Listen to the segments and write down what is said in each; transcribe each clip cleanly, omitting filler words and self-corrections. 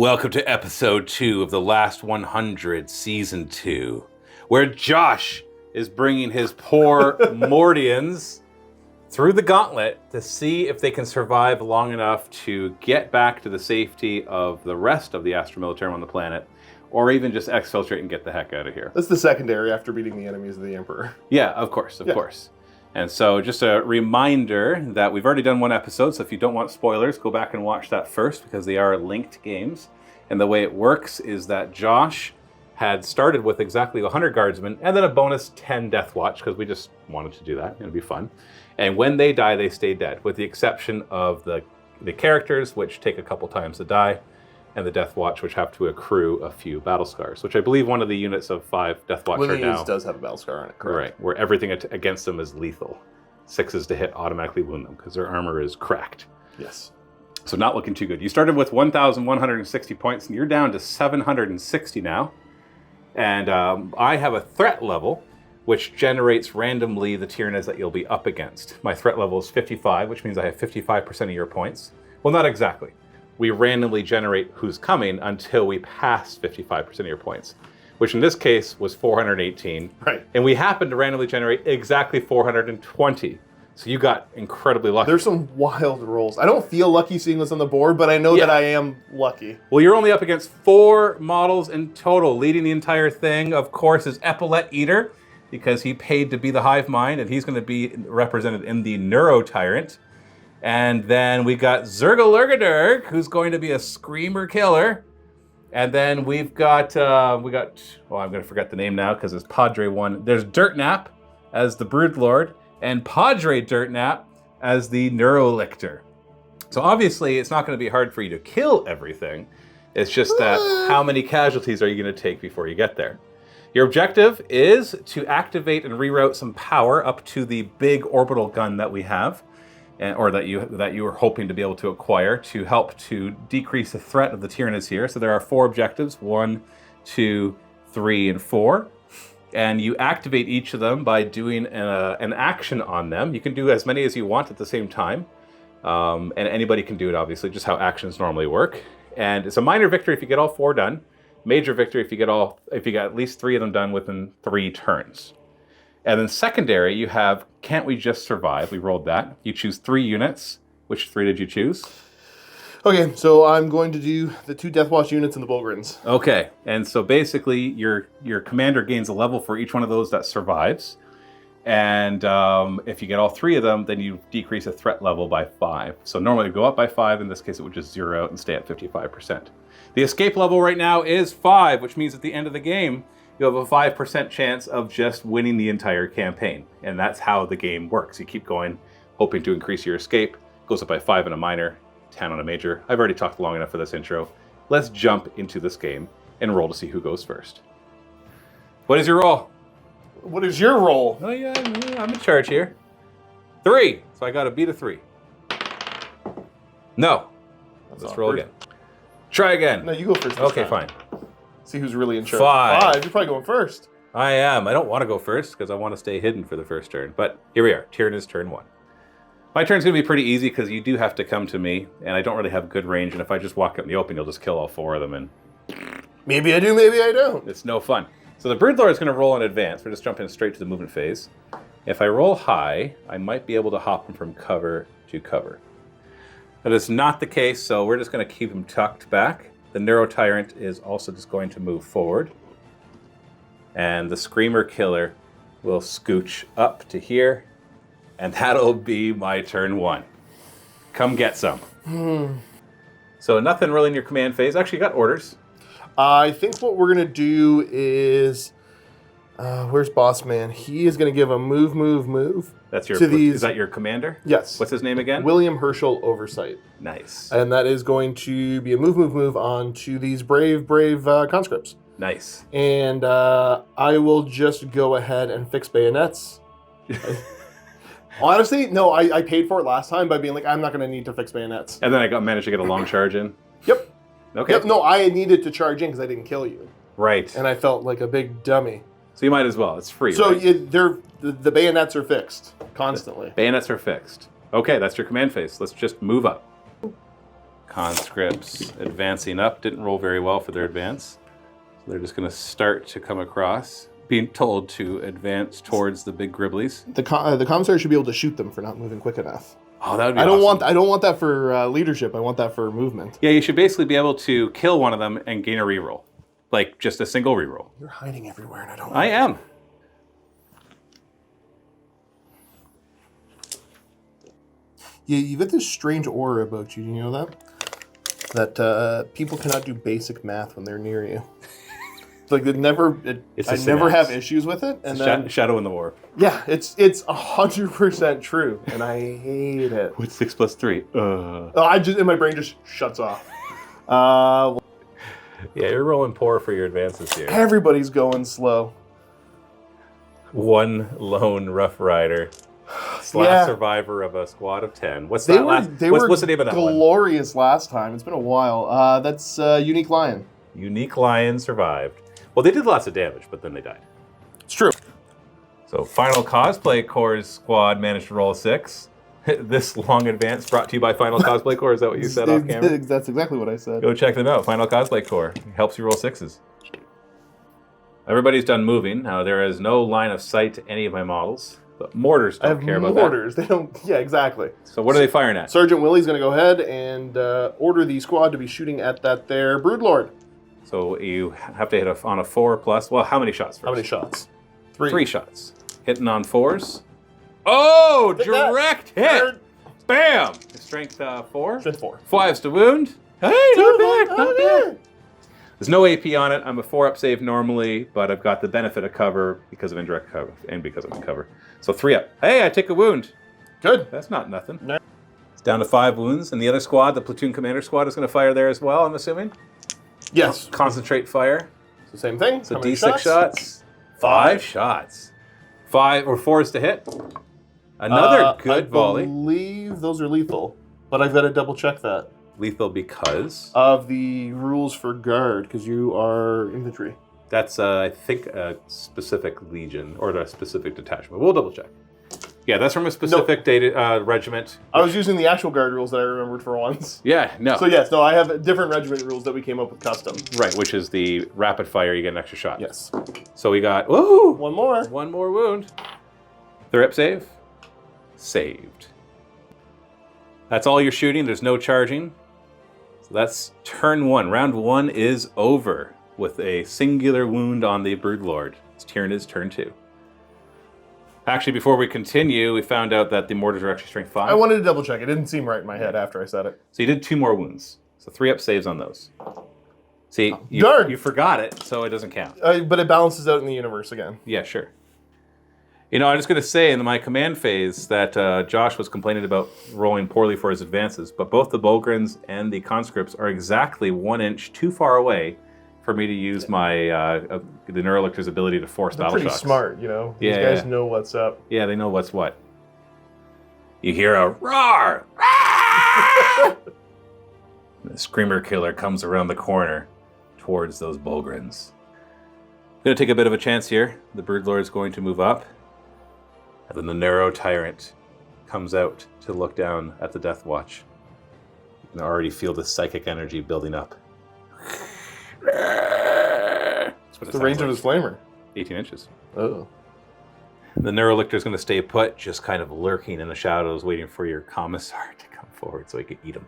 Welcome to episode 2 of The Last 100 Season 2, where Josh is bringing his poor Mordians through the gauntlet to see if they can survive long enough to get back to the safety of the rest of the Astra Militarum on the planet, or even just exfiltrate and get the heck out of here. That's the secondary after beating the enemies of the Emperor. Yeah, of course. And so just a reminder that we've already done one episode, so if you don't want spoilers, go back and watch that first because they are linked games. And the way it works is that Josh had started with exactly 100 guardsmen and then a bonus 10 Death Watch because we just wanted to do that. It'd be fun. And when they die, they stay dead, with the exception of the characters, which take a couple times to die, and the Death Watch, which have to accrue a few battle scars, which I believe one of the units of 5 Death Watch are now. Does have a battle scar on it, correct? Right, where everything against them is lethal. 6s to hit automatically wound them because their armor is cracked. Yes. So not looking too good. You started with 1,160 points, and you're down to 760 now. And I have a threat level, which generates randomly the Tyranids that you'll be up against. My threat level is 55, which means I have 55% of your points. Well, not exactly. We randomly generate who's coming until we pass 55% of your points, which in this case was 418. Right. And we happened to randomly generate exactly 420. So you got incredibly lucky. There's some wild rolls. I don't feel lucky seeing this on the board, but I know that I am lucky. Well, you're only up against 4 models in total. Leading the entire thing, of course, is Epaulet Eater, because he paid to be the hive mind, and he's going to be represented in the Neuro Tyrant. And then we got Zergalurgadirk, who's going to be a Screamer Killer. And then we've got, I'm going to forget the name now because it's Padre 1. There's Dirtnap as the Broodlord, and Padre Dirtnap as the Neurolictor. So obviously, it's not going to be hard for you to kill everything. It's just that how many casualties are you going to take before you get there? Your objective is to activate and reroute some power up to the big orbital gun that we have, or that you were hoping to be able to acquire to help to decrease the threat of the Tyranids here. So there are 4 objectives, 1, 2, 3, and 4. And you activate each of them by doing an action on them. You can do as many as you want at the same time. And anybody can do it, obviously, just how actions normally work. And it's a minor victory if you get all 4 done. Major victory if you get at least 3 of them done within 3 turns. And then secondary, you have Can't We Just Survive? We rolled that. You choose 3 units. Which 3 did you choose? Okay, so I'm going to do the 2 Death Watch units and the Bulgrins. Okay, and so basically your commander gains a level for each one of those that survives. And if you get all 3 of them, then you decrease a threat level by 5. So normally it would go up by 5. In this case, it would just zero out and stay at 55%. The escape level right now is 5, which means at the end of the game, you have a 5% chance of just winning the entire campaign. And that's how the game works. You keep going, hoping to increase your escape. Goes up by 5 in a minor, 10 on a major. I've already talked long enough for this intro. Let's jump into this game and roll to see who goes first. What is your roll? What is your roll? Oh yeah, I'm in charge here. 3, so I got to beat a 3. No. Let's awkward. roll again. Try again. No, you go first. Okay, fine. See who's really in charge. 5. You're probably going first. I am. I don't want to go first because I want to stay hidden for the first turn. But here we are. Tyranids turn 1. My turn's going to be pretty easy because you do have to come to me, and I don't really have good range, and if I just walk out in the open, you'll just kill all 4 of them, and Maybe I do, maybe I don't. it's no fun. So the Broodlord is going to roll in advance. We're just jumping straight to the movement phase. If I roll high, I might be able to hop him from cover to cover. That is not the case, so we're just going to keep him tucked back. The Neuro Tyrant is also just going to move forward. And the Screamer Killer will scooch up to here. And that'll be my turn 1. Come get some. So nothing really in your command phase. Actually, you got orders. I think what we're going to do is... where's Boss Man? He is going to give a move. That's your. Is that your commander? Yes. What's his name again? William Herschel Oversight. Nice. And that is going to be a move on to these brave conscripts. Nice. And I will just go ahead and fix bayonets. Honestly, no, I paid for it last time by being like, I'm not going to need to fix bayonets. And then I managed to get a long charge in? Yep. Okay. Yep, no, I needed to charge in because I didn't kill you. Right. And I felt like a big dummy. So you might as well. It's free, So right? the bayonets are fixed constantly. Bayonets are fixed. Okay, that's your command phase. Let's just move up. Conscripts advancing up. Didn't roll very well for their advance. So they're just going to start to come across, being told to advance towards the big Gribblies. The commissary should be able to shoot them for not moving quick enough. Oh, that would be I don't awesome. want that for leadership. I want that for movement. Yeah, you should basically be able to kill one of them and gain a reroll. Like, just a single reroll. You're hiding everywhere, and I don't. I am. Yeah, you've got this strange aura about you. Do you know that? That people cannot do basic math when they're near you. Like I never have issues with it. And then Shadow in the War. yeah, it's 100% true, and I hate it. What's 6 plus 3? And my brain just shuts off. Yeah, you're rolling poor for your advances here. Everybody's going slow. One lone Rough Rider. Yeah. Survivor of a squad of 10. What's They that were last? they what's, were what's the name of that one? glorious last time. It's been a while. That's Unique Lion. Unique Lion survived. Well, they did lots of damage, but then they died. It's true. So, Final Cosplay Corps squad managed to roll a 6. This long advance brought to you by Final Cosplay Corps. Is that what you said off camera? That's exactly what I said. Go check them out. Final Cosplay Corps helps you roll 6s. Everybody's done moving. Now, there is no line of sight to any of my models, but mortars don't care about that. Mortars. They don't. Yeah, exactly. So, what are they firing at? Sergeant Willie's going to go ahead and order the squad to be shooting at that there Broodlord. So, you have to hit on a 4 plus. Well, how many shots first? How many shots? 3 shots. Hitting on 4s. Oh, Hit that. direct hit. Bam. Strength 4. Strength 4. 5s to wound. Hey, not bad, not Okay. bad. There's no AP on it. I'm a 4-up save normally, but I've got the benefit of cover because of indirect cover and because I'm in cover. So 3-up. Hey, I take a wound. Good. That's not nothing. No. It's down to 5 wounds, and the other squad, the platoon commander squad, is going to fire there as well, I'm assuming. Yes. Concentrate fire. It's the same thing. So How many D6 shots. 5 shots. 5 or 4s to hit. Another good volley. I believe those are lethal, but I've got to double check that. Lethal because? Of the rules for guard, because you are infantry. That's, I think, a specific legion or a specific detachment. We'll double check. Yeah, that's from a specific regiment. I was using the actual guard rules that I remembered for once. Yeah, no. So yes, no, I have different regiment rules that we came up with custom. Right, which is the rapid fire, you get an extra shot. Yes. So we got, woohoo! One more. One more wound. 3-up save. Saved. That's all you're shooting. There's no charging. So that's turn 1. Round 1 is over with a singular wound on the Broodlord. It's Tyrannid's turn 2. Actually, before we continue, we found out that the mortars are actually strength 5. I wanted to double check. It didn't seem right in my head after I said it. So you did 2 more wounds. So 3-up saves on those. See, Darn. you forgot it, so it doesn't count. But it balances out in the universe again. Yeah, sure. You know, I'm just going to say in my command phase that Josh was complaining about rolling poorly for his advances, but both the Bolgrins and the conscripts are exactly 1 inch too far away for me to use my the Neurolictor's ability to force They're battle pretty shocks. smart, you know. These Yeah, guys yeah. know what's up. Yeah, they know what's what. You hear a roar! Roar! The Screamer Killer comes around the corner towards those Bolgrins. Going to take a bit of a chance here. The Broodlord is going to move up. And then the Narrow Tyrant comes out to look down at the Death Watch. You can already feel the psychic energy building up. That's what The range of his flamer. 18 inches. Oh. The Neurolictor is going to stay put, just kind of lurking in the shadows, waiting for your commissar to come forward so he can eat him.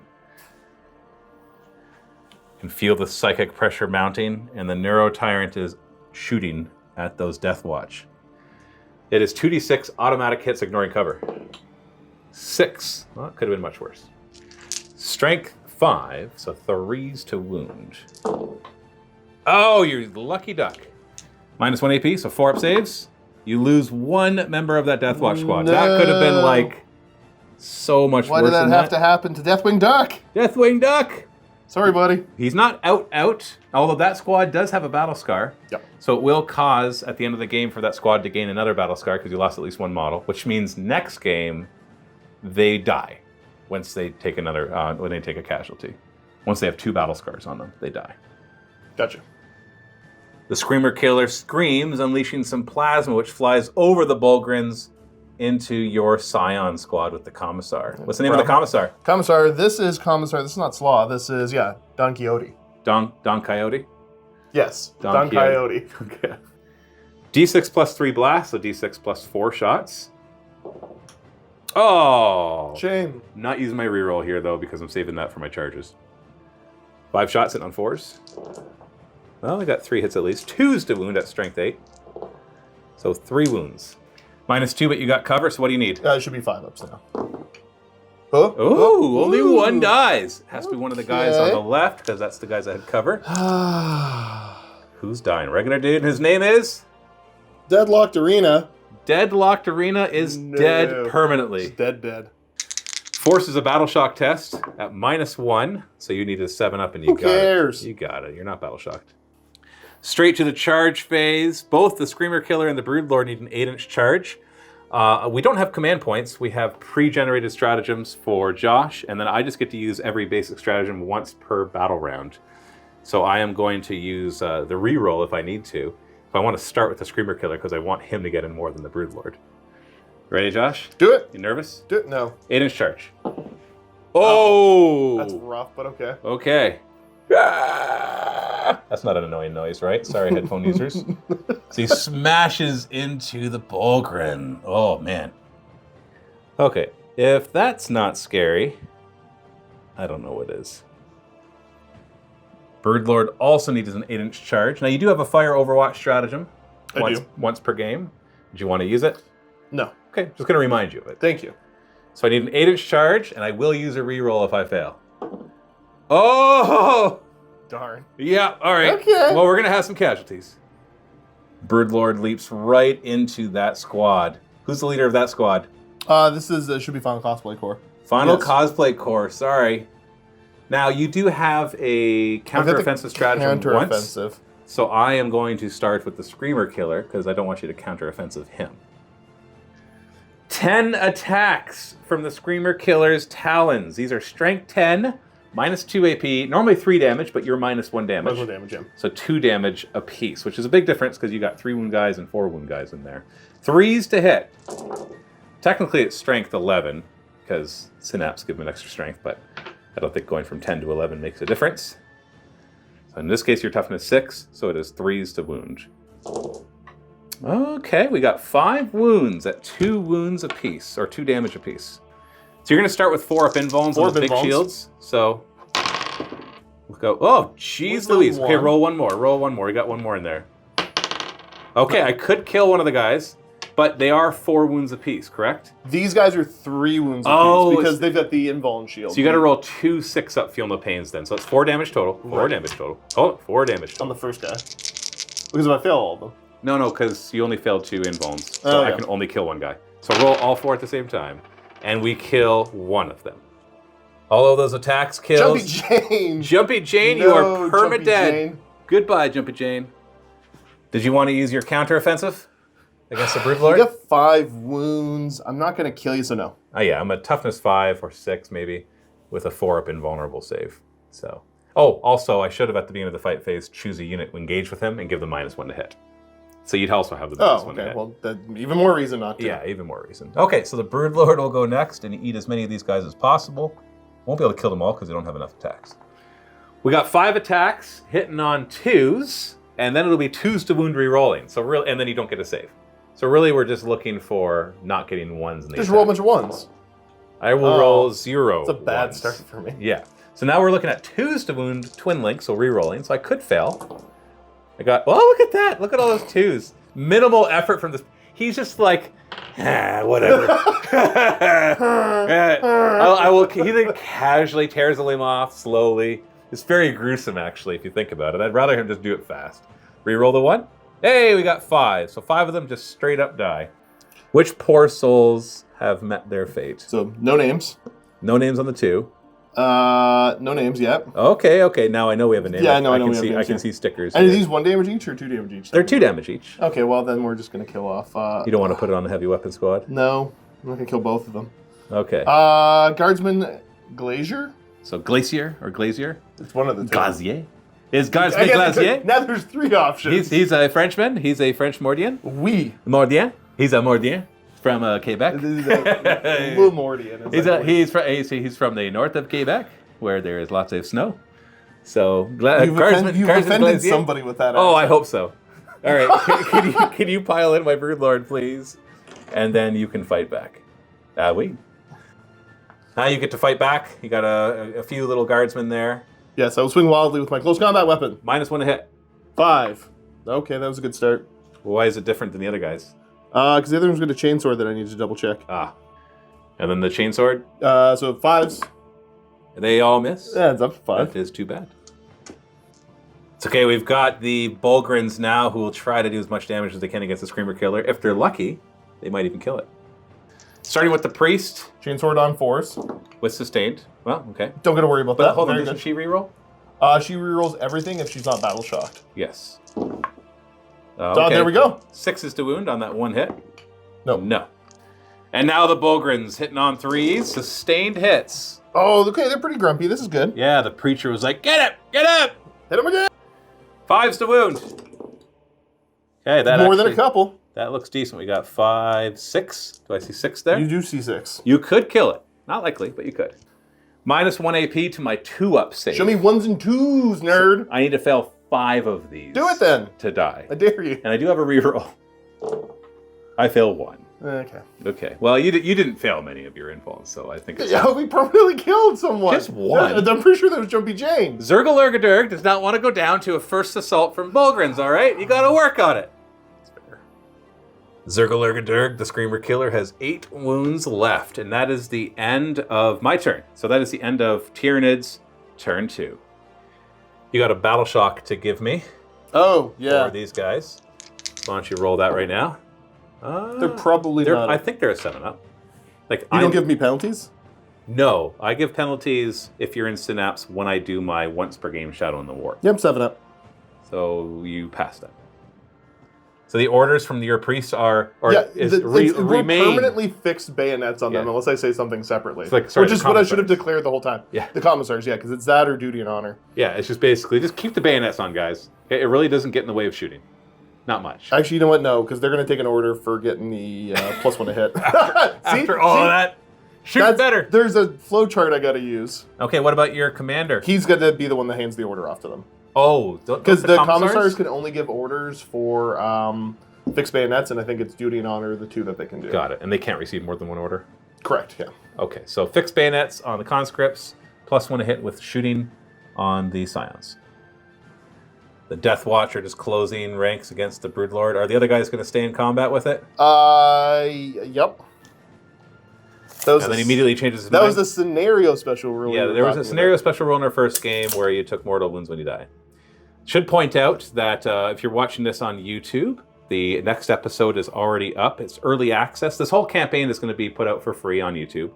You can feel the psychic pressure mounting, and the Neuro Tyrant is shooting at those Death Watch. It is 2d6 automatic hits, ignoring cover. 6. Well, it could have been much worse. Strength 5, so 3s to wound. Oh, you lucky duck. -1 AP, so 4-up saves. You lose 1 member of that Death Watch squad. No. That could have been like so much Why worse did that than have to happen to Deathwing Duck? Deathwing Duck! Sorry, buddy. He's not out, although that squad does have a battle scar. Yep. So it will cause, at the end of the game, for that squad to gain another battle scar because you lost at least 1 model, which means next game, they die once they take another, when they take a casualty. Once they have 2 battle scars on them, they die. Gotcha. The Screamer Killer screams, unleashing some plasma which flies over the Bolgrins, into your Scion squad with the Commissar. What's the name of the Commissar? Commissar. This is not Slaw. This is, Don Quixote. Don Coyote? Yes, Don Coyote. Okay. D6 plus 3 blasts, so D6 plus 4 shots. Oh! Shame. Not using my reroll here, though, because I'm saving that for my charges. 5 shots hitting on 4s. Well, I got 3 hits at least. 2s to wound at strength 8. So 3 wounds. -2, but you got cover, so what do you need? It should be 5 ups now. Oh, only 1 dies. Has to be one of the guys on the left, because that's the guys that had cover. Who's dying? Regular dude, and his name is? Deadlocked Arena. Deadlocked Arena is dead permanently. It's dead. Force is a battle shock test at -1, so you need a 7 up, and you got cares? it. You got it. You're not battle shocked. Straight to the charge phase. Both the Screamer Killer and the Broodlord need an 8-inch charge. We don't have command points. We have pre-generated stratagems for Josh, and then I just get to use every basic stratagem once per battle round. So I am going to use the reroll if I need to. If I want to start with the Screamer Killer because I want him to get in more than the Broodlord. Ready, Josh? Do it. You nervous? Do it. No. 8-inch charge. Oh! That's rough, but okay. Okay. Ah! That's not an annoying noise, right? Sorry, headphone users. So he smashes into the Bulgrin. Oh, man. Okay. If that's not scary, I don't know what is. Broodlord also needs an 8-inch charge. Now, you do have a Fire Overwatch stratagem once per game. Did you want to use it? No. Okay, just going to remind you of it. Thank you. So I need an 8-inch charge, and I will use a reroll if I fail. Oh! Darn. Yeah, all right. Okay. Well, we're going to have some casualties. Broodlord leaps right into that squad. Who's the leader of that squad? This is should be Final Cosplay Corps. Final Cosplay Corps, sorry. Now, you do have a counteroffensive stratagem once. So I am going to start with the Screamer Killer, because I don't want you to counteroffensive him. 10 attacks from the Screamer Killer's talons. These are strength 10, -2 AP, normally 3 damage, but you're -1 damage. -1 damage, yeah. So 2 damage apiece, which is a big difference because you got 3 wound guys and 4 wound guys in there. 3s to hit. Technically it's strength 11, because Synapse give him an extra strength, but I don't think going from 10 to 11 makes a difference. So in this case, your toughness 6, so it is 3s to wound. Okay, we got 5 wounds at 2 wounds apiece, or 2 damage apiece. So you're going to start with 4 up invulns on the big shields. So we'll go. Oh, jeez Louise. Okay, roll one more. Roll one more. You got 1 more in there. Okay, I could kill one of the guys, but they are 4 wounds apiece, correct? These guys are 3 wounds apiece because they've got the invuln shield. So you got to roll 2 6-up Feel No Pains then. So it's 4 damage total. 4 damage total. Oh, 4 damage total. On the first guy. Because if I fail all of them. No, because you only failed 2 invulns. So I can only kill 1 guy. So roll all 4 at the same time. And we kill 1 of them. All of those attacks kills. Jumpy Jane! Jumpy Jane, you are perma-dead. Goodbye, Jumpy Jane. Did you want to use your counteroffensive against the Broodlord? You got 5 wounds. I'm not going to kill you, so no. Oh yeah, I'm a toughness 5 or 6 maybe, with a 4-up invulnerable save. So. Oh, also, I should have at the beginning of the fight phase choose a unit, engage with him, and give them -1 to hit. So you'd also have the -1 to hit. Well, even more reason not to. Yeah, even more reason. Okay, so the Broodlord will go next and eat as many of these guys as possible. Won't be able to kill them all because they don't have enough attacks. We got 5 attacks hitting on 2s, and then it'll be 2s to wound re-rolling. So really, and then you don't get a save. So really, we're just looking for not getting 1s in the Just roll a bunch of 1s. I will roll 0. It's a bad 1s. start for me. Yeah. So now we're looking at 2s to wound Twin Link, so re-rolling. So I could fail. I got, oh, look at that. Look at all those 2s. Minimal effort from this. He's just like, whatever. He then casually tears the limb off slowly. It's very gruesome, actually, if you think about it. I'd rather him just do it fast. Reroll the 1. Hey, we got 5. So 5 of them just straight up die. Which poor souls have met their fate? So no names. No names on the 2. No names yet. Okay. Now I know we have a name. Yeah, I know we have names. I can see stickers. And are these 1 damage each or 2 damage each? They're 2 damage each. Okay, well then we're just gonna kill off. You don't want to put it on the heavy weapon squad? No, I'm not gonna kill both of them. Okay. Guardsman Glacier. So Glacier or Glazier? It's one of the 2. Glazier. Is Guardsman Glazier? Now there's 3 options. He's a Frenchman. He's a French Mordian. Oui. Mordien. He's a Mordien. From Quebec. A little Mortian. He's from the north of Quebec, where there is lots of snow. So you've offended somebody with that. Oh, I hope so. All right, can you pile in my Broodlord, please? And then you can fight back. Wait. Now you get to fight back. You got a few little guardsmen there. Yes, I will swing wildly with my close combat weapon. -1 to hit. 5. Okay, that was a good start. Why is it different than the other guys? Because the other one's got a chainsword that I need to double check. And then the chainsword? So 5s. They all miss? Yeah, it's up to 5. That is too bad. It's okay, we've got the Bulgrins now who will try to do as much damage as they can against the Screamer Killer. If they're lucky, they might even kill it. Starting with the Priest. Chainsword on 4s. With sustained. Well, okay. Don't gotta worry about that. Hold on, doesn't she reroll? She rerolls everything if she's not battle shocked. Yes. Okay. There we go. 6 to wound on that one hit. No. And now the Bulgrins hitting on 3s. Sustained hits. Oh, okay, they're pretty grumpy. This is good. Yeah, the Preacher was like, get up! Get up! Hit him again! 5s to wound. Okay, that more than a couple. That looks decent. We got 5, 6. Do I see 6 there? You do see 6. You could kill it. Not likely, but you could. -1 AP to my 2-up save. Show me 1s and 2s, nerd. So I need to fail 5 of these. Do it then. To die. I dare you. And I do have a reroll. I fail 1. Okay. Okay. Well, you didn't fail many of your infalls, so I think it's... Yeah, we permanently killed someone. Just 1. I'm pretty sure that was Jumpy Jane. Zergalurgadurg does not want to go down to a first assault from Bulgrins, all right? You got to work on it. Zergalurgadurg, the Screamer Killer, has 8 wounds left, and that is the end of my turn. So that is the end of Tyrannid's turn 2. You got a Battle Shock to give me. Oh, yeah. For these guys. Why don't you roll that right now? They're probably not. I think they're a 7-up. Like you don't give me penalties? No, I give penalties if you're in Synapse when I do my once per game Shadow in the War. Yep, 7-up. So you passed that. So the orders from your priest are remain permanently fixed bayonets on them unless I say something separately. Which is what I should have declared the whole time. Yeah. The commissars, because it's that or duty and honor. Yeah, it's just basically just keep the bayonets on, guys. Okay, it really doesn't get in the way of shooting. Not much. Actually, you know what? No, because they're going to take an order for getting the +1 to hit. After all of that, shoot better. There's a flow chart I got to use. Okay, what about your commander? He's going to be the one that hands the order off to them. Oh, because the commissars can only give orders for fixed bayonets, and I think it's duty and honor the 2 that they can do. Got it. And they can't receive more than 1 order? Correct, yeah. Okay, so fixed bayonets on the conscripts, +1 to hit with shooting on the scions. The Death Watch are just closing ranks against the Broodlord. Are the other guys going to stay in combat with it? Yep. And then immediately changes his mind. That was the scenario special rule. Yeah, there was a scenario special rule in our first game where you took mortal wounds when you die. Should point out that if you're watching this on YouTube, the next episode is already up. It's early access. This whole campaign is going to be put out for free on YouTube.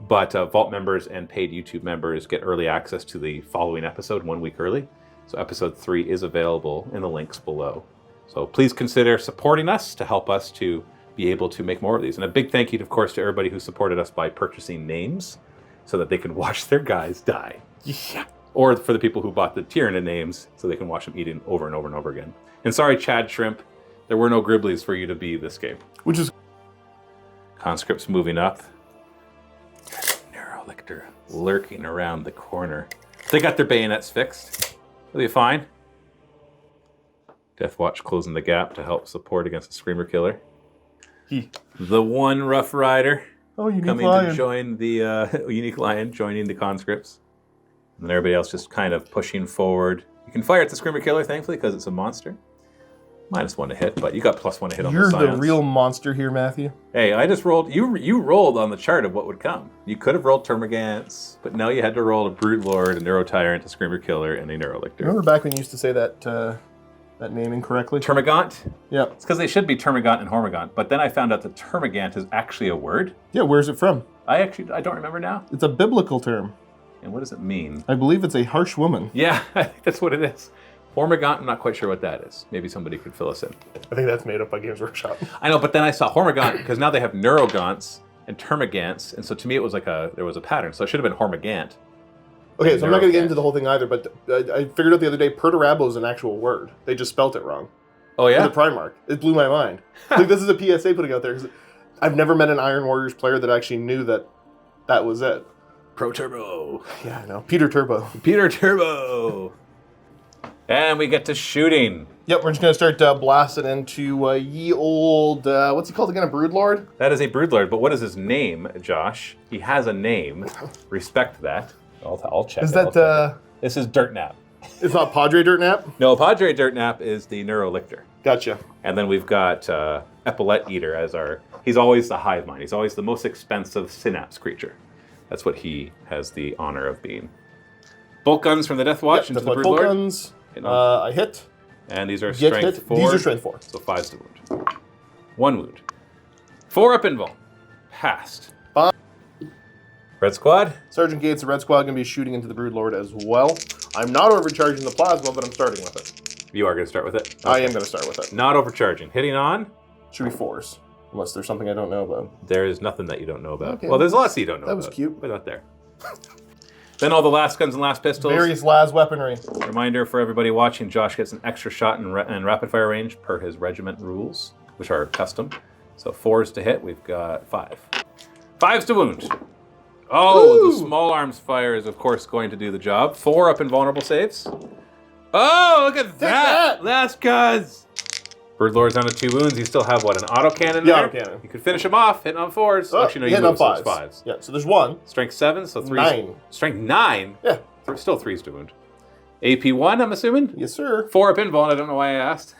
But Vault members and paid YouTube members get early access to the following episode 1 week early. So episode 3 is available in the links below. So please consider supporting us to help us to be able to make more of these. And a big thank you, of course, to everybody who supported us by purchasing names so that they can watch their guys die. Yeah. Or for the people who bought the Tyrannid names so they can watch them eating over and over and over again. And sorry, Chad Shrimp, there were no Griblies for you to be this game. Which is... Conscripts moving up. Neurolictor lurking around the corner. They got their bayonets fixed. Will be fine. Death Watch closing the gap to help support against the Screamer Killer. The one Rough Rider coming to join the Unique Lion, joining the conscripts. And then everybody else just kind of pushing forward. You can fire at the Screamer Killer, thankfully, because it's a monster. -1 to hit, but you got +1 to hit on the scions. You're the real monster here, Matthew. Hey, I just rolled. You rolled on the chart of what would come. You could have rolled Termagants, but no, you had to roll a Broodlord, a Neurotyrant, a Screamer Killer, and a Neurolictor. Remember back when you used to say that that name incorrectly? Termagant? Yeah. It's because they should be Termagant and Hormagant, but then I found out that Termagant is actually a word. Yeah, where's it from? I don't remember now. It's a biblical term. And what does it mean? I believe it's a harsh woman. Yeah, I think that's what it is. Hormagant, I'm not quite sure what that is. Maybe somebody could fill us in. I think that's made up by Games Workshop. I know, but then I saw Hormagant, because now they have Neurogants and Termagants, and so to me it was like there was a pattern, so it should have been Hormagant. Okay, so I'm not going to get into the whole thing either, but I figured out the other day, Perturabo is an actual word. They just spelt it wrong. Oh, yeah? The Primarch. It blew my mind. Like, this is a PSA putting out there. I've never met an Iron Warriors player that actually knew that was it. Pro Turbo. Yeah, I know. Peter Turbo. Peter Turbo. And we get to shooting. Yep, we're just going to start blasting into ye old, what's he called again, a Broodlord? That is a Broodlord, but what is his name, Josh? He has a name. Respect that. I'll check Is it. that, This is Dirtnap. it's not Padre Dirtnap? No, Padre Dirtnap is the Neurolictor. Gotcha. And then we've got Epaulet Eater as our... He's always the hive mind. He's always the most expensive synapse creature. That's what he has the honor of being. Bolt guns from the Death Watch into the Broodlord. Bolt guns. I hit. And these are Get strength hit. 4. These are strength 4. So 5's to wound. 1 wound. 4 up invul. Passed. Fine. Red Squad. Sergeant Gates, the Red Squad, going to be shooting into the Broodlord as well. I'm not overcharging the plasma, but I'm starting with it. You are going to start with it? Okay. I am going to start with it. Not overcharging. Hitting on. Should be 4s. Unless there's something I don't know about. There is nothing that you don't know about. Okay. Well, there's lots that you don't know about. That was cute. But not there. Then all the last guns and last pistols. Various las weaponry. Reminder for everybody watching, Josh gets an extra shot in rapid fire range per his regiment rules, which are custom. So 4s to hit, we've got 5. 5's to wound. Oh, Ooh. the small arms fire is of course going to do the job. 4 up invulnerable saves. Oh, look at that! Last cuz! Broodlord's down to 2 wounds. You still have what, an autocannon there? Yeah, autocannon. You could finish him off, hitting on 4s. Oh, Actually, no, you hitting on lose, so it's 5s. 5s. Yeah, so there's 1. Strength 7, so 3's. 9. Strength 9? Yeah. Still 3's to wound. AP 1, I'm assuming? Yes, sir. 4 up invul, I don't know why I asked.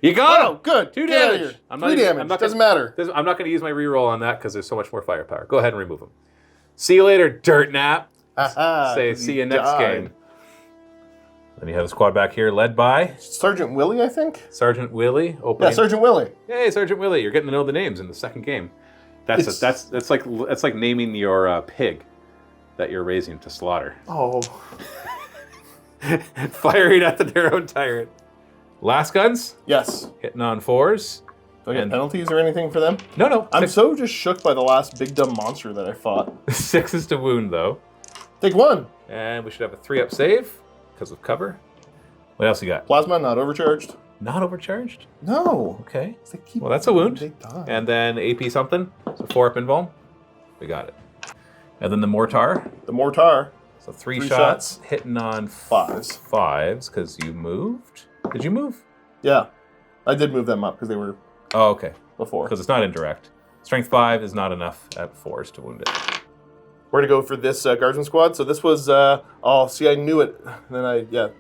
You got him! Oh, good. 2 Get out of damage. here. I'm 3 even- damage. I'm not Doesn't gonna- matter. I'm not going to use my reroll on that because there's so much more firepower. Go ahead and remove him. See you later, Dirt Nap. Say, see you next game. Then you have a squad back here led by Sergeant Willie, I think? Sergeant Willie. Opening. Yeah, Sergeant Willie. Hey, Sergeant Willie, you're getting to know the names in the second game. That's like naming your pig that you're raising to slaughter. Oh. Firing at the Neuro Tyrant. Last guns, Yes. hitting on 4s. Do I get And- penalties or anything for them? No. I'm so just shook by the last big dumb monster that I fought. 6s to wound though. Take 1. And we should have a 3-up save because of cover. What else you got? Plasma not overcharged. Not overcharged? No. Okay. They keep Well, that's a wound. They die. And then AP something. So 4 up invul. We got it. And then the mortar. The mortar. So 3 3 shots. Hitting on 5s. 5s because you moved. Did you move? Yeah. I did move them up because they were Oh, okay. before. Because it's not indirect. Strength 5 is not enough at 4s to wound it. We're going to go for this Guardsman squad. So this was, I knew it. And then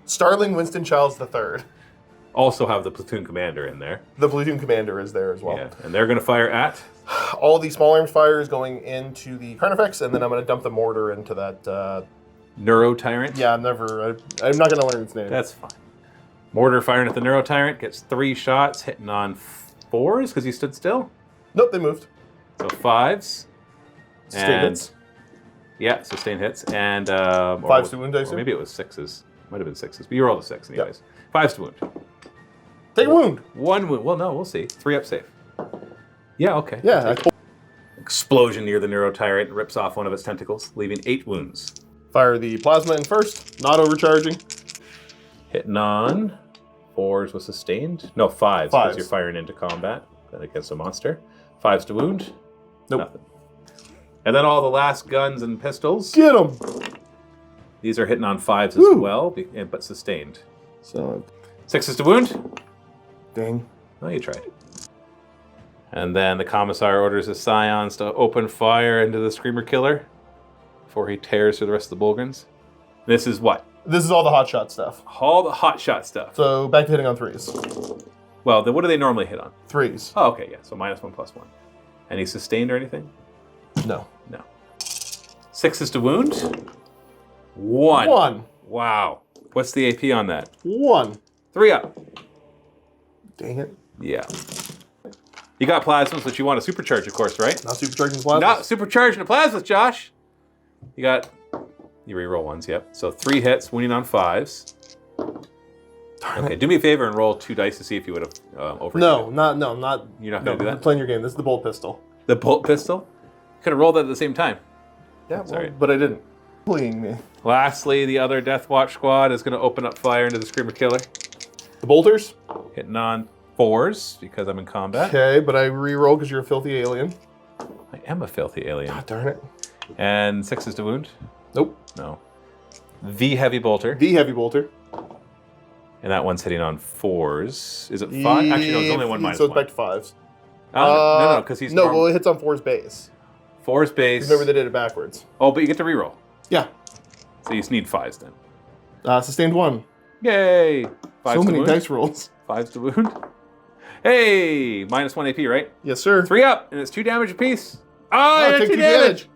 Starling Winston Childs III. Also have the platoon commander in there. The platoon commander is there as well. Yeah, and they're going to fire at? All the small arms fire is going into the Carnifex, and then I'm going to dump the mortar into that. Neuro Tyrant? Yeah, I'm not going to learn its name. That's fine. Mortar firing at the Neuro Tyrant gets 3 shots, hitting on 4s because he stood still. Nope, they moved. So 5s. Sustained hits. Yeah, sustained hits. And 5s to wound, I or assume? maybe it was 6s. Might have been 6s, but you rolled a 6 anyways. 5s to wound. Take a wound. 1 wound. Well, no, we'll see. 3 up safe. Yeah, okay. Yeah. Explosion near the Neuro Tyrant rips off one of its tentacles, leaving 8 wounds. Fire the plasma in first. Not overcharging. Hitting on 4s was sustained. No, 5s because 5s. you're firing into combat against a monster. 5s to wound. Nope. Nothing. And then all the last guns and pistols. Get them. These are hitting on 5s as Woo. well, but sustained. So, 6s to wound. dang. Oh, you tried. And then the commissar orders his scions to open fire into the Screamer Killer before he tears through the rest of the Bulgans. This is what? This is all the hotshot stuff. All the hotshot stuff. So back to hitting on 3s. Well, then what do they normally hit on? 3s. Oh, okay, yeah. So -1/+1. Any sustained or anything? No. No. 6s to wound. 1. 1. Wow. What's the AP on that? 1. 3 up. Dang it. Yeah. You got plasmas, but you want to supercharge, of course, right? Not supercharging plasma. Not supercharging the plasmas, Josh. You reroll ones, yep. So 3 hits, winning on 5s. Okay, do me a favor and roll 2 dice to see if you would have overhit No, it. not. You're not going to do that? Playing your game. This is the bolt pistol. The bolt pistol? Could have rolled that at the same time. Yeah, That's all right. but I didn't. Bullying me. Lastly, the other Death Watch squad is going to open up fire into the Screamer Killer. The bolters? Hitting on 4s because I'm in combat. Okay, but I re-roll because you're a filthy alien. I am a filthy alien. God darn it. And 6s to wound? Nope. No. The heavy bolter. The heavy bolter. And that one's hitting on 4s. Is it 5? Actually, no, it's only 1 minus so it's 1. back to 5s. No, because he's... No, well, it hits on 4's base. 4's base. Remember they did it backwards. Oh, but you get to reroll. Yeah. So you just need 5s then. Sustained 1. Yay! 5s So to many wound. dice rolls. 5s to wound. Hey! Minus 1 AP, right? Yes, sir. 3 up, and it's 2 damage apiece. Oh, take 2 2 damage.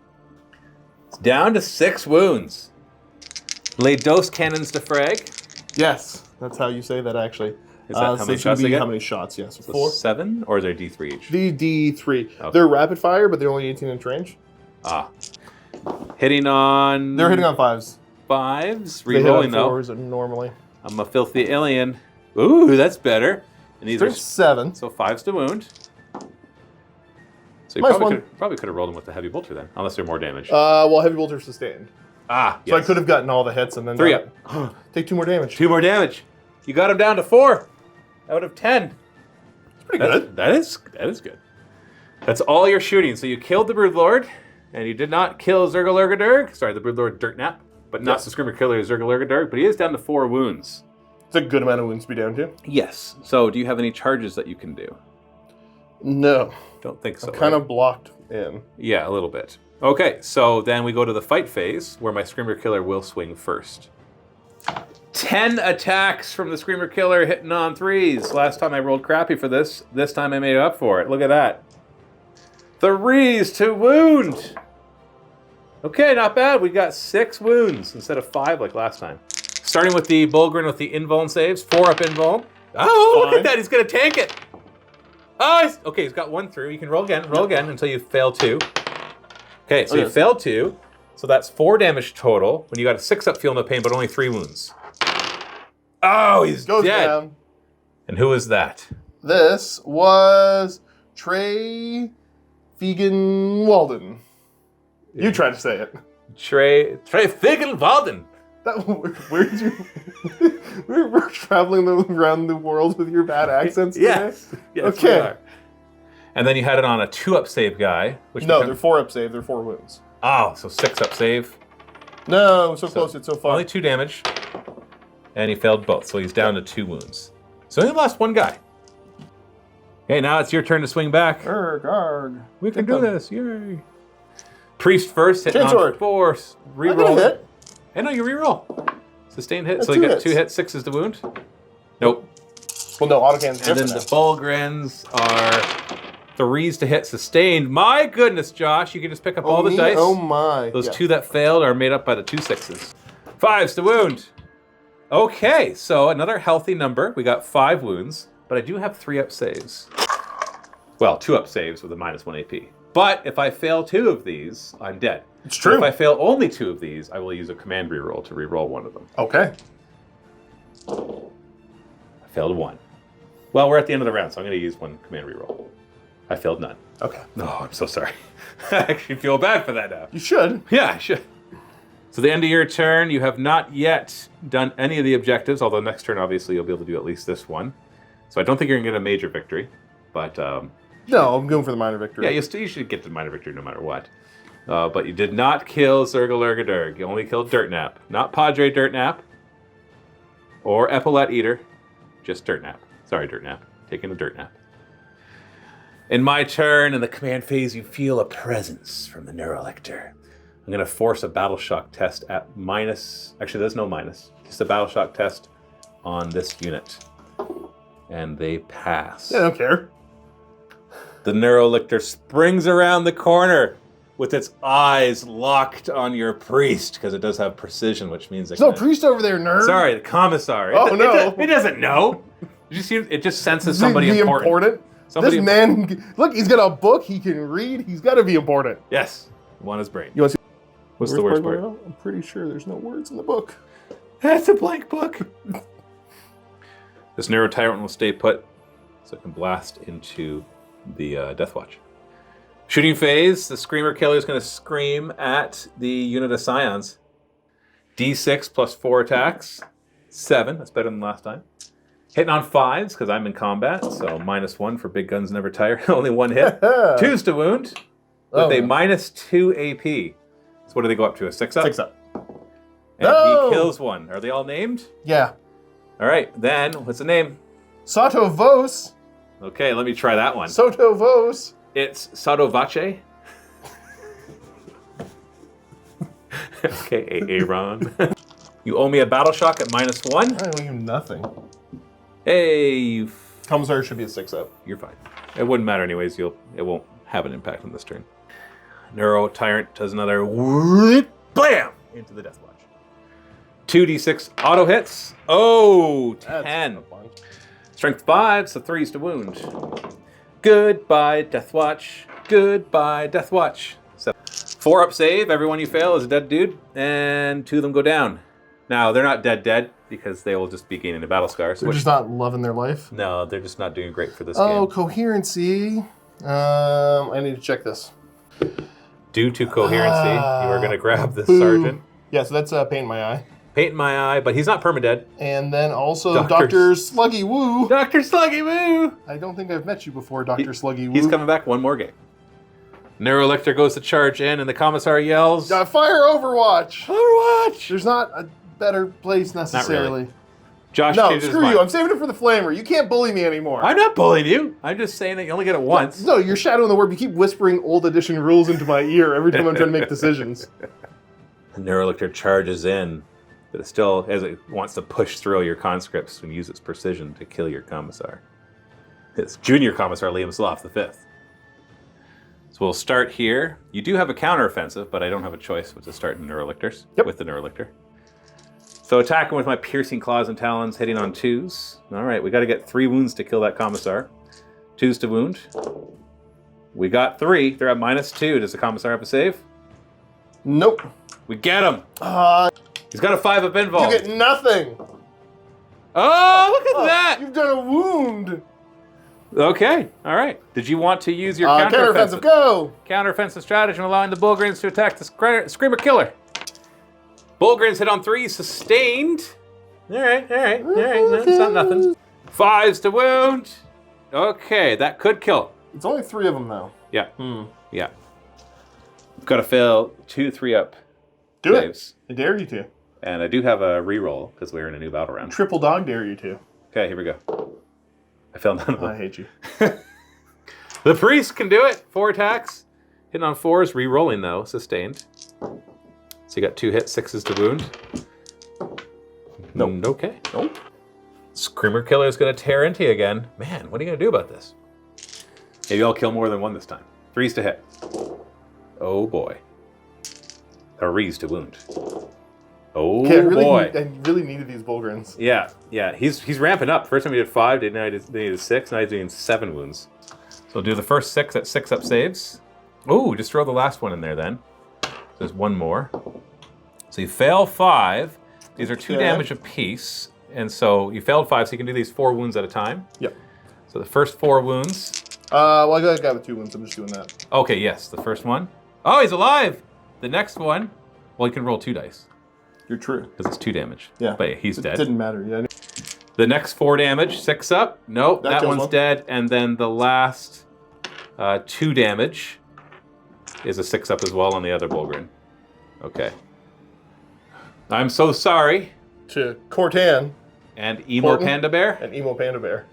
It's down to 6 wounds. Lay dose cannons to frag. Yes, that's how you say that, actually. Is that how so many it's gonna shots be they get? how many shots, yes. So 4. 7, or is there D3 each? The D3. Okay. They're rapid fire, but they're only 18-inch range. Ah. Hitting on... They're hitting on 5s. 5s. They hit on Rerolling though. 4s normally. I'm a filthy alien. Ooh, that's better. And these are... There's 7. So 5s to wound. So you Minus probably could have rolled them with the heavy bolter then, unless they're more damage. Well, heavy bolter sustained. Ah, So I yes. could have gotten all the hits and then 3 up. take 2 more damage. 2 more damage. You got him down to 4 out of 10. It's pretty good. That is good. That's all you're shooting. So you killed the Broodlord, and you did not kill Zergalurgadurg. Sorry, the Broodlord Dirtnap, but not the Screamer Killer Zergalurgadurg. But he is down to 4 wounds. It's a good amount of wounds to be down to. Yes. So do you have any charges that you can do? No. Don't think so. I'm kind right? of blocked in. Yeah, a little bit. Okay, so then we go to the fight phase, where my Screamer Killer will swing first. 10 attacks from the Screamer Killer hitting on 3s. Last time I rolled crappy for this. This time I made up for it. Look at that. 3s to wound. Okay, not bad. We got 6 wounds instead of 5 like last time. Starting with the Bulgrin with the invuln saves. 4 up invuln. Oh, look at that. He's going to tank it. Oh, okay, he's got 1 through. You can roll again until you fail 2. Okay, so you failed 2. So that's 4 damage total. When you got a 6 up, feel no pain, but only 3 wounds. Oh, he's Goes dead. down. And who is that? This was Trey Fegan Walden. You tried to say it. Trey Figan Walden. Where did you... We're traveling around the world with your bad accents today? Yes. Yes, Okay. we are. And then you had it on a 2-up save guy. Which No, they're 4-up save. They're 4 wounds. Oh, so 6-up save. No, so close. It's so far. Only 2 damage. And he failed both, so he's down to 2 wounds. So he lost 1 guy. Okay, now it's your turn to swing back. Arg. We can do this. Yay. Priest first, hitting on Chainsword. 4. I'm Reroll. gonna hit. Hey, no, you reroll. Sustained hit. That's So you 2 got hits. 2 hits, 6 is the wound. Nope. Well, no, autocann's And then different the Bulgrins are 3s to hit sustained. My goodness, Josh, you can just pick up now. all the dice. Oh my. Those Yeah. 2 that failed are made up by the 2 6s. 5s to wound. Okay, so another healthy number. We got 5 wounds, but I do have 3-up saves. Well, 2-up saves with a -1 AP. But if I fail 2 of these, I'm dead. It's true. If I fail only 2 of these, I will use a command reroll to reroll 1 of them. Okay. I failed 1. Well, we're at the end of the round, so I'm going to use 1 command reroll. I failed none. Okay. No, I'm so sorry. I actually feel bad for that now. You should. Yeah, I should. So the end of your turn, you have not yet done any of the objectives, although next turn, obviously, you'll be able to do at least this one. So I don't think you're going to get a major victory, but... No, I'm going for the minor victory. yeah, you should get the minor victory no matter what. But you did not kill Zergalurgadurg. You only killed Dirtnap. Not Padre Dirtnap. Or Epaulette Eater. Just Dirtnap. Sorry, Dirtnap. Taking a Dirtnap. In my turn, in the command phase, you feel a presence from the Neurolector. I'm going to force a battle shock test at minus... Actually, there's no minus. Just a battle shock test on this unit. And they pass. Yeah, I don't care. The Neurolictor springs around the corner with its eyes locked on your priest, because it does have precision, which means... There's no priest over there, nerd. Sorry, the commissar. Oh, no. It doesn't know. It just senses somebody The important. Somebody This man, look, he's got a book, he can read, he's got to be important. Yes. One is brain. You want to see What's the worst part? I'm pretty sure there's no words in the book. That's a blank book. This Neuro Tyrant will stay put, so it can blast into the Death Watch. Shooting phase, the Screamer Killer is going to scream at the unit of Scions. D6 plus 4 attacks. 7, that's better than last time. Hitting on 5s because I'm in combat, so -1 for big guns never tire. Only 1 hit. 2s to wound with a -2 AP. So what do they go up to? A 6-up? 6-up. And he kills 1. Are they all named? Yeah. All right, then what's the name? Soto Vos. Okay, let me try that one. Soto Vos. It's Sadovace. Okay, Aaron. You owe me a battle shock at -1. I owe you nothing. Hey, Commissar should be a 6-up. you're fine. It wouldn't matter anyways. It won't have an impact on this turn. Neuro Tyrant does another whoop, blam into the Death Watch. 2d6 auto hits. Oh, 10. Strength 5, so 3s to wound. Goodbye, Death Watch. Goodbye, Death Watch. 4-up save. Everyone you fail is a dead dude, and 2 of them go down. Now, they're not dead because they will just be gaining a battle scar. So they're just not loving their life? No, they're just not doing great for this game. Oh, coherency. I need to check this. Due to coherency, you are going to grab the sergeant. Yeah, so that's paint in my eye. Paint in my eye, but he's not permadead. And then also Dr. Sluggy Woo. Dr. Sluggy Woo! I don't think I've met you before, Dr. Sluggy Woo. He's coming back one more game. Neurolictor goes to charge in, and the Commissar yells... Fire Overwatch! Overwatch! There's not a better place necessarily. Not really. Josh no, changes his screw mind. you. I'm saving it for the Flamer. You can't bully me anymore. I'm not bullying you. I'm just saying that you only get it once. No, you're shadowing the word. You keep whispering old edition rules into my ear every time I'm trying to make decisions. The Neurolictor charges in, but it still, as it wants to push through your conscripts and use its precision to kill your Commissar. It's Junior Commissar Liam Sloth V. So we'll start here. You do have a counteroffensive, but I don't have a choice but to start in Neurolictors with the Neurolictor. So attacking with my piercing claws and talons, hitting on 2s. All right, we got to get 3 wounds to kill that Commissar. 2s to wound. We got 3. They're at -2. Does the Commissar have a save? Nope. We get him. He's got a 5-up invuln. You get nothing. Oh, look at that. You've done a wound. Okay, all right. Did you want to use your counteroffensive? Go. Counteroffensive stratagem allowing the Bullgrins to attack the Screamer Killer. Bullgrins hit on 3, sustained. All right. That's not nothing. 5s to wound. Okay, that could kill. It's only 3 of them, though. Yeah. Yeah. Got to fail 2 3-up saves. I dare you to. And I do have a reroll because we're in a new battle round. Triple dog dare you to. Okay, here we go. I failed none of them. I hate you. The priest can do it. 4 attacks. Hitting on 4s, re-rolling though, sustained. So you got 2 hits, 6s to wound. Nope. Okay. Nope. Screamer Killer is going to tear into you again. Man, what are you going to do about this? Maybe I'll kill more than 1 this time. 3s to hit. Oh boy. 3s to wound. Oh boy. I really needed these Bullgrins. Yeah. He's ramping up. First time he did 5, now he did 6, now he's doing 7 wounds. So do the first 6 at 6-up saves. Oh, just throw the last one in there then. There's 1 more. So you fail 5. These are 2 damage apiece. And so you failed 5, so you can do these 4 wounds at a time. Yep. So the first 4 wounds. Well, I got a guy with 2 wounds. I'm just doing that. Okay, yes. The first one. Oh, he's alive! The next one. Well, you can roll 2 dice. You're true. Because it's 2 damage. Yeah. But yeah, he's dead. It didn't matter. Yeah. The next 4 damage, 6 up. Nope, that one's dead. And then the last 2 damage is a 6 up as well on the other Bullgrin. Okay. I'm so sorry. To Cortan. And Emo Panda Bear. And Emo Panda Bear.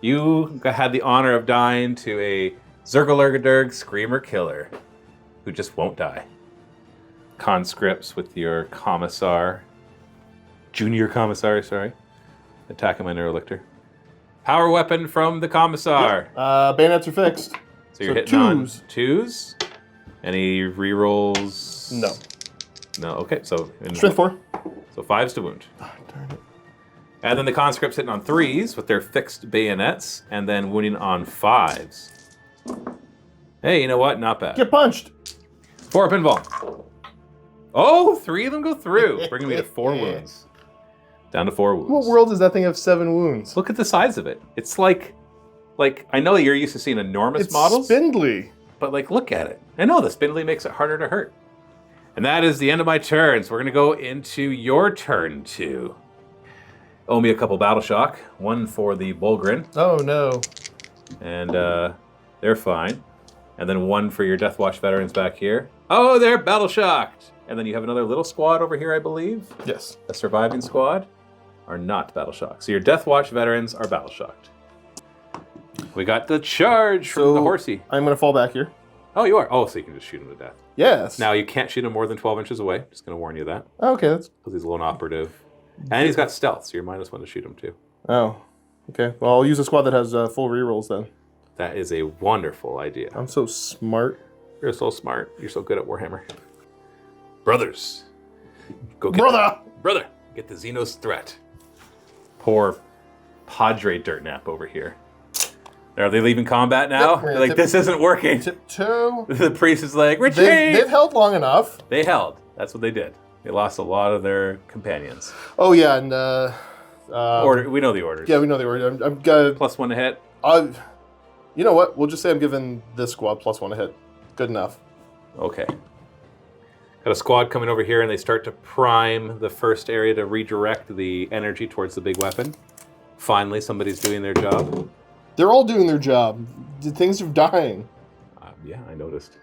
You had the honor of dying to a Zergalurgadurg Screamer Killer who just won't die. Conscripts with your Commissar. Junior Commissar, sorry. Attacking my Neurolictor. Power weapon from the Commissar. Yep. Bayonets are fixed. So you're hitting 2s. On 2s. Any rerolls? No. No, okay, so... Strength 4. So 5s to wound. Oh, darn it. And then the conscripts hitting on 3s with their fixed bayonets, and then wounding on 5s. Hey, you know what? Not bad. Get punched. 4-up invuln. Oh, 3 of them go through, bringing me to 4 wounds. Down to 4 wounds. What world does that thing have 7 wounds? Look at the size of it. It's like I know you're used to seeing enormous models. It's spindly. But look at it. I know the spindly makes it harder to hurt. And that is the end of my turn. So we're going to go into your turn 2. Owe me a couple Battle Shock. One for the Bulgrin. Oh, no. And they're fine. And then one for your Death Watch veterans back here. Oh, they're Battle Shocked! And then you have another little squad over here, I believe. Yes. A surviving squad are not Battle Shocked. So your Death Watch veterans are Battle Shocked. We got the charge from the horsey. I'm going to fall back here. Oh, you are? Oh, so you can just shoot him to death. Yes. Now, you can't shoot him more than 12 inches away. Just going to warn you of that. Okay, that's... Because he's a lone operative. And he's got stealth, so you're -1 to shoot him, too. Oh, okay. Well, I'll use a squad that has full rerolls then. That is a wonderful idea. I'm so smart. You're so smart. You're so good at Warhammer. Brothers. Go get Brother! Get the Xenos threat. Poor Padre Dirtnap over here. Are they leaving combat now? Yep, They're like, this isn't working. Tiptoe. The priest is like, retreat! They've held long enough. They held. That's what they did. They lost a lot of their companions. Oh, yeah, and... order. We know the orders. Yeah, we know the order. I'm gonna... +1 to hit. You know what? We'll just say I'm giving this squad +1 to hit. Good enough. Okay. Got a squad coming over here, and they start to prime the first area to redirect the energy towards the big weapon. Finally, somebody's doing their job. They're all doing their job. Things are dying. Yeah, I noticed.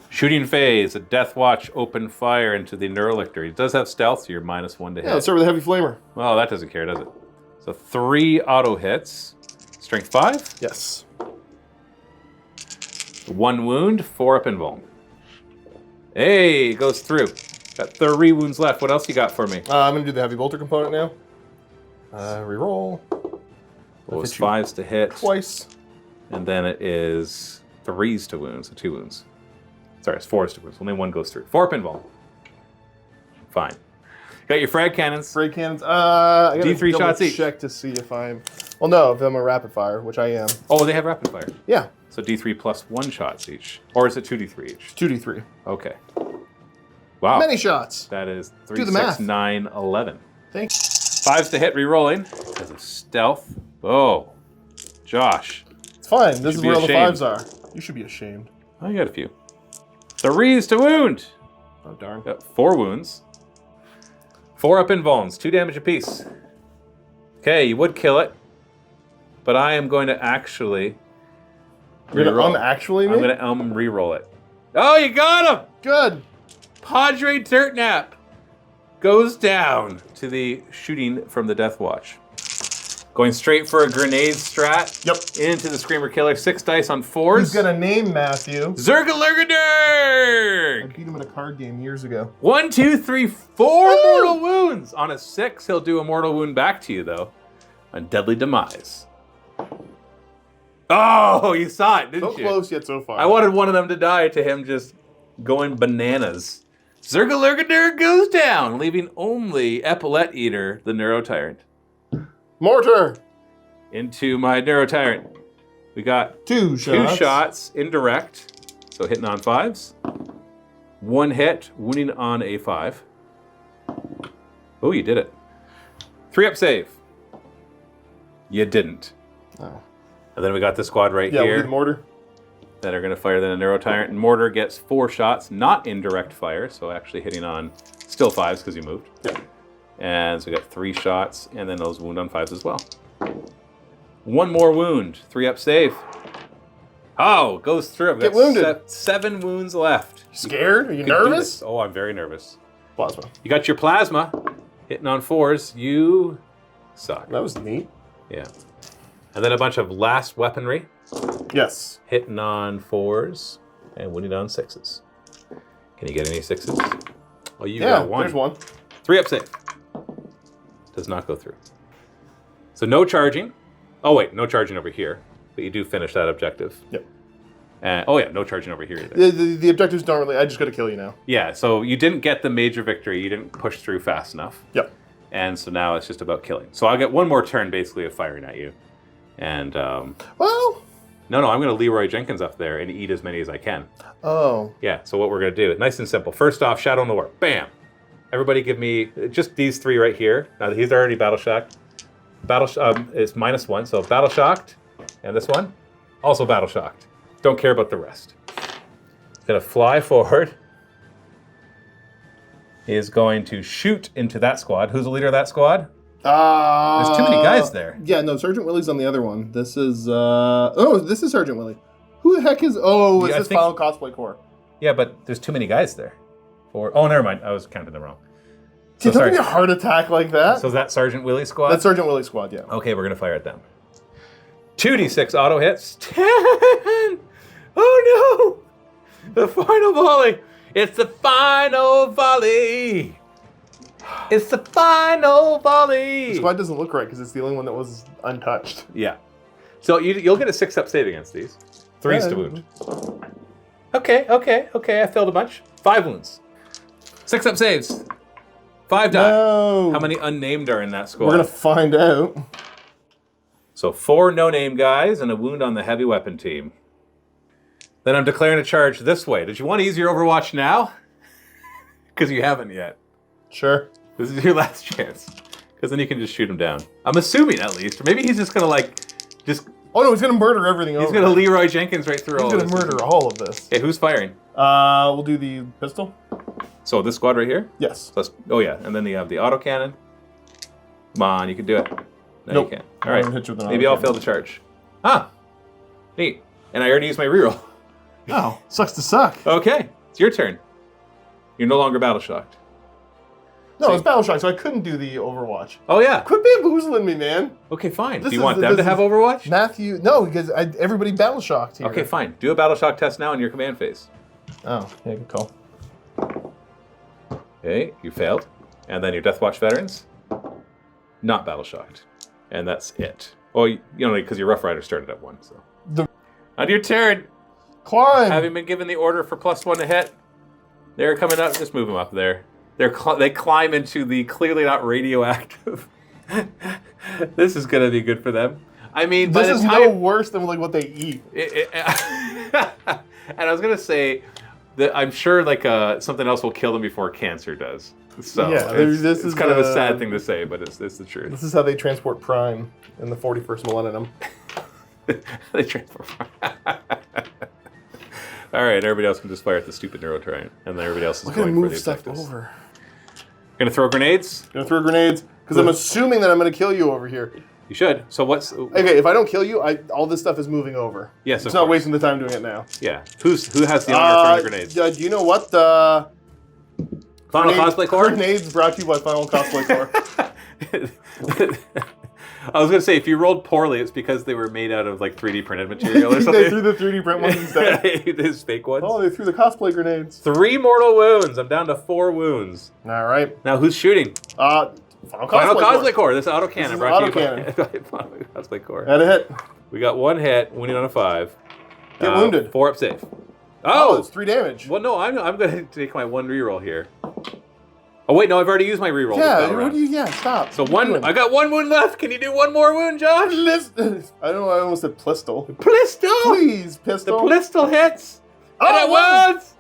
Shooting phase. A Death Watch open fire into the Neurolictor. He does have stealth, so you're -1 to hit. Yeah, let's start with a heavy flamer. Well, that doesn't care, does it? So 3 auto hits. Strength 5? Yes. 1 wound, 4 up invuln. Hey, goes through. Got 3 wounds left. What else you got for me? I'm going to do the heavy bolter component now. Reroll. Well, it's 5s to hit. Twice. And then it is 3s to wounds, so 2 wounds. Sorry, it's 4s to wounds. Only 1 goes through. 4 up invuln. Fine. Got your frag cannons. Frag cannons. I got D3 shots each. Check to see if I'm... Well, no, if I'm a rapid fire, which I am. Oh, they have rapid fire. Yeah. So D3 +1 shots each. Or is it 2D3 each? 2D3. Okay. Wow. Many shots. That is 3, Do the 6, math. 9, 11. Thanks. 5s to hit, re-rolling. Because of stealth. Oh. Josh. It's fine. This is be where all the ashamed. 5s are. You should be ashamed. Oh, you got a few. 3s to wound. Oh, darn. Got 4 wounds. 4 up invulns, 2 damage apiece. Okay, you would kill it. But I am going to actually... You're going to actually me? I'm going to re-roll it. Oh, you got him! Good. Padre Dirtnap goes down to the shooting from the Death Watch. Going straight for a grenade strat. Yep. Into the Screamer Killer. 6 dice on 4s. Who's got a name, Matthew? Zergalurgadur! I beat him in a card game years ago. 1, 2, 3, 4 mortal wounds. On a 6, he'll do a mortal wound back to you, though. On Deadly Demise. Oh, you saw it, didn't you? So close yet so far. I wanted one of them to die to him just going bananas. Zergalurgadur goes down, leaving only Epaulette Eater, the Neurotyrant. Mortar. Into my Neurotyrant. We got 2 shots. 2 shots, indirect. So hitting on 5s. 1 hit, wounding on a 5. Oh, you did it. 3 up save. You didn't. Oh. And then we got the squad right Yeah, here. we'll do the mortar. That are going to fire then a Neurotyrant. And Mortar gets 4 shots, not indirect fire, so actually hitting on still 5s because you moved. Yeah. And so we got 3 shots, and then those wound on 5s as well. 1 more wound, 3 up save. Oh, goes through. I've Get got wounded. 7 wounds left. You scared? Are you Could do nervous? this. Oh, I'm very nervous. Plasma. You got your plasma hitting on 4s. You suck. That was neat. Yeah. And then a bunch of last weaponry. Yes. Hitting on 4s and winning on 6s. Can you get any 6s? Oh, you got 1. There's 1. 3 up save. Does not go through. So no charging. Oh wait, no charging over here. But you do finish that objective. Yep. And oh yeah, no charging over here either. The objectives don't really... I just got to kill you now. Yeah, so you didn't get the major victory. You didn't push through fast enough. Yep. And so now it's just about killing. So I'll get 1 more turn basically of firing at you. And Well... no, I'm going to Leroy Jenkins up there and eat as many as I can. Oh. Yeah, so what we're going to do, nice and simple. First off, Shadow in the War. Bam! Everybody give me just these 3 right here. Now, he's already Battle Shocked. It's -1, so Battle Shocked. And this one, also Battle Shocked. Don't care about the rest. Going to fly forward. He is going to shoot into that squad. Who's the leader of that squad? There's too many guys there. Yeah, no, Sergeant Willie's on the other one. This is this is Sergeant Willie. Who the heck is this Final Cosplay Corps? Yeah, but there's too many guys there. Never mind. I was counting them wrong. Dude, don't give me a heart attack like that. So is that Sergeant Willie squad? That's Sergeant Willie squad, yeah. Okay, we're gonna fire at them. 2d6 auto hits. 10! Oh no! The final volley! It's the final volley! It's the final volley! The squad doesn't look right because it's the only one that was untouched. Yeah. So you'll get a 6-up save against these. 3s to wound. Okay, I failed a bunch. 5 wounds. 6-up saves. 5 die. No. How many unnamed are in that squad? We're gonna find out. So 4 no-name guys and a wound on the heavy weapon team. Then I'm declaring a charge this way. Did you want to use your Overwatch now? Because you haven't yet. Sure. This is your last chance. Because then you can just shoot him down. I'm assuming at least. Or maybe he's just gonna Oh no, he's gonna murder everything over. He's gonna Leroy Jenkins right through all this. of He's gonna murder all of this. Okay, who's firing? We'll do the pistol. So this squad right here? Yes. Oh yeah, and then you have the autocannon. Come on, you can do it. No, nope. you can't. All right, hit you with an maybe I'll fail the charge. Ah, neat. And I already used my reroll. Oh, sucks to suck. Okay, it's your turn. You're no longer battle shocked. No, it's battle shock, so I couldn't do the Overwatch. Oh yeah. Quit bamboozling me, man. Okay, fine. Do you want them to have Overwatch? Matthew, no, because everybody battle shocked here. Okay, fine. Do a battle shock test now in your command phase. Oh, yeah, good call. Okay, you failed. And then your Deathwatch veterans, not battle shocked. And that's it. Well, because your Rough Rider started at 1, so. On your turn. Climb. Having been given the order for +1 to hit, they're coming up. Just move them up there. They climb into the clearly not radioactive. This is going to be good for them. I mean, this is no worse than what they eat. And I was going to say that I'm sure something else will kill them before cancer does. So yeah, this is kind of a sad thing to say, but it's the truth. This is how they transport Prime in the 41st millennium. They transport Prime. All right, everybody else can just fire at the stupid Neurotriant, and then everybody else is going for the objectives. Over. Gonna throw grenades? Gonna throw grenades, because I'm assuming that I'm gonna kill you over here. You should. So what's... Okay, if I don't kill you, all this stuff is moving over. Yes, it's not wasting the time doing it now. Yeah. Who has the honor of throwing the grenades? Do you know what the... Final Cosplay Corps? Grenades brought to you by Final Cosplay Corps. I was going to say, if you rolled poorly, it's because they were made out of 3D printed material or something. They threw the 3D print ones instead. His fake ones. Oh, they threw the cosplay grenades. 3 mortal wounds. I'm down to 4 wounds. All right. Now, who's shooting? Final Cosplay Corps. This autocannon. This brought to you by Final Cosplay Corps. Had a hit. We got 1 hit, wounded on a 5. Get wounded. 4 up safe. Oh, it's 3 damage. Well, no, I'm going to take my 1 reroll here. Oh wait, no, I've already used my reroll. Yeah, stop. So I got 1 wound left. Can you do 1 more wound, Josh? I don't know. I almost said pistol. Pistol. Please, pistol. The pistol hits. And it was.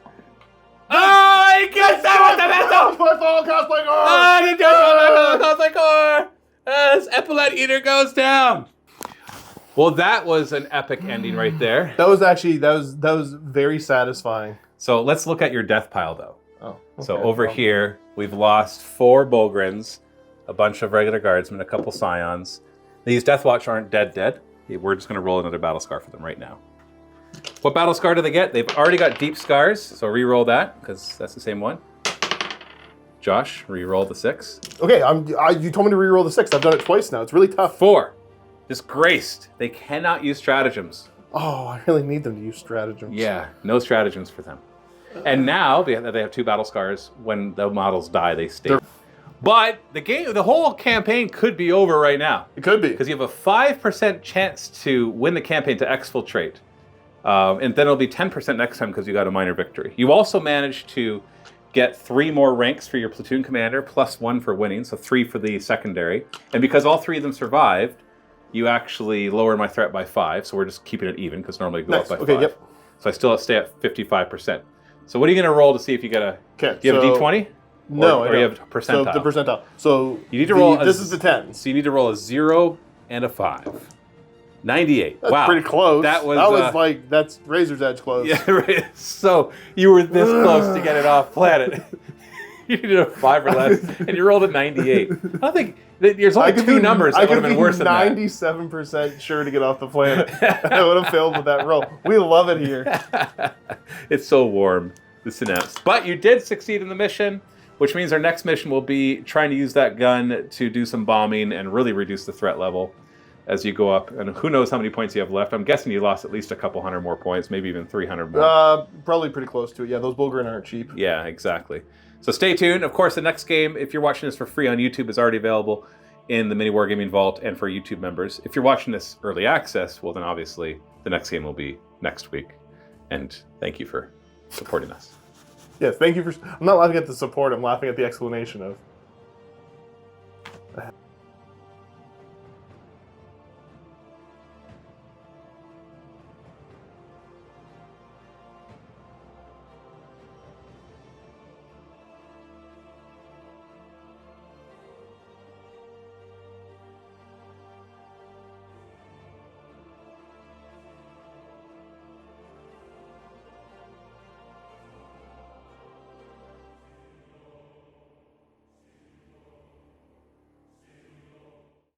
Oh, he gets that with the pistol. My Final Cosplay Corps. Oh, he does my Cosplay Corps. This Epaulet Eater goes down. Well, that was an epic ending right there. That was very satisfying. So let's look at your death pile, though. Oh. Okay. So over here, we've lost 4 Bogrins, a bunch of regular guardsmen, a couple Scions. These Deathwatch aren't dead. We're just going to roll another battle scar for them right now. What battle scar do they get? They've already got deep scars, so re-roll that, because that's the same one. Josh, re-roll the 6. Okay, you told me to re-roll the 6. I've done it twice now. It's really tough. 4. Disgraced. They cannot use stratagems. Oh, I really need them to use stratagems. Yeah, no stratagems for them. And now they have 2 battle scars. When the models die, they stay. But the whole campaign could be over right now. It could be. Because you have a 5% chance to win the campaign to exfiltrate. And then it'll be 10% next time because you got a minor victory. You also managed to get 3 more ranks for your platoon commander, plus 1 for winning, so 3 for the secondary. And because all 3 of them survived, you actually lower my threat by 5, so we're just keeping it even, because normally you go up by 5. Okay, yep. So I still stay at 55%. So what are you going to roll to see if you get a... Okay, you have a D20? No, or you have a percentile? So the percentile. So you need to roll... This is the 10. So you need to roll a 0 and a 5. 98. That's wow. pretty close. That was that's razor's edge close. Yeah, right. So you were this close to get it off planet. You did a 5 or less, and you rolled a 98. I don't think there's only 2 numbers that would have been worse than that. 97% sure to get off the planet. I would have failed with that roll. We love it here. It's so warm, the synapse. But you did succeed in the mission, which means our next mission will be trying to use that gun to do some bombing and really reduce the threat level as you go up. And who knows how many points you have left. I'm guessing you lost at least a couple hundred more points, maybe even 300 more. Probably pretty close to it. Yeah, those Bulgaren aren't cheap. Yeah, exactly. So stay tuned. Of course, the next game, if you're watching this for free on YouTube, is already available in the MiniWarGaming Vault and for YouTube members. If you're watching this early access, well, then obviously the next game will be next week. And thank you for supporting us. Yes, thank you for... I'm not laughing at the support. I'm laughing at the explanation of...